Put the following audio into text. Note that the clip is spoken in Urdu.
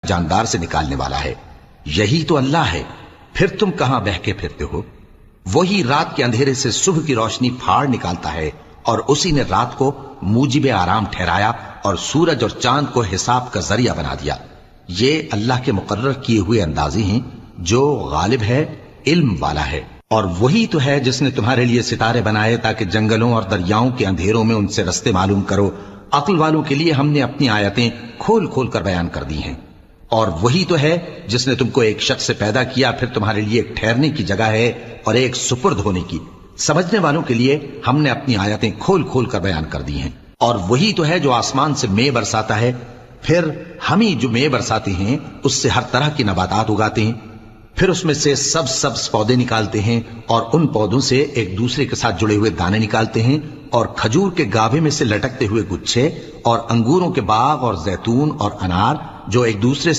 جاندار سے نکالنے والا ہے۔ یہی تو اللہ ہے، پھر تم کہاں بہکے پھرتے ہو؟ وہی رات کے اندھیرے سے صبح کی روشنی پھاڑ نکالتا ہے، اور اسی نے رات کو موجب آرام ٹھہرایا اور سورج اور چاند کو حساب کا ذریعہ بنا دیا۔ یہ اللہ کے مقرر کیے ہوئے اندازے ہیں، جو غالب ہے، علم والا ہے۔ اور وہی تو ہے جس نے تمہارے لیے ستارے بنائے تاکہ جنگلوں اور دریاؤں کے اندھیروں میں ان سے رستے معلوم کرو۔ عقل والوں کے لیے ہم نے اپنی آیتیں کھول کھول کر بیان کر دی ہیں۔ اور وہی تو ہے جس نے تم کو ایک شخص سے پیدا کیا، پھر تمہارے لیے ایک ٹھہرنے کی جگہ ہے اور ایک سپرد ہونے کی۔ سمجھنے والوں کے لیے ہم نے اپنی آیتیں کھول کھول کر بیان کر دی ہیں۔ اور وہی تو ہے جو آسمان سے مے برساتا ہے، پھر ہم ہی جو مے برساتے ہیں اس سے ہر طرح کی نباتات اگاتے ہیں، پھر اس میں سے سبز پودے نکالتے ہیں، اور ان پودوں سے ایک دوسرے کے ساتھ جڑے ہوئے دانے نکالتے ہیں، اور کھجور کے گاھے میں سے لٹکتے ہوئے گچھے، اور انگوروں کے باغ اور زیتون اور انار جو ایک دوسرے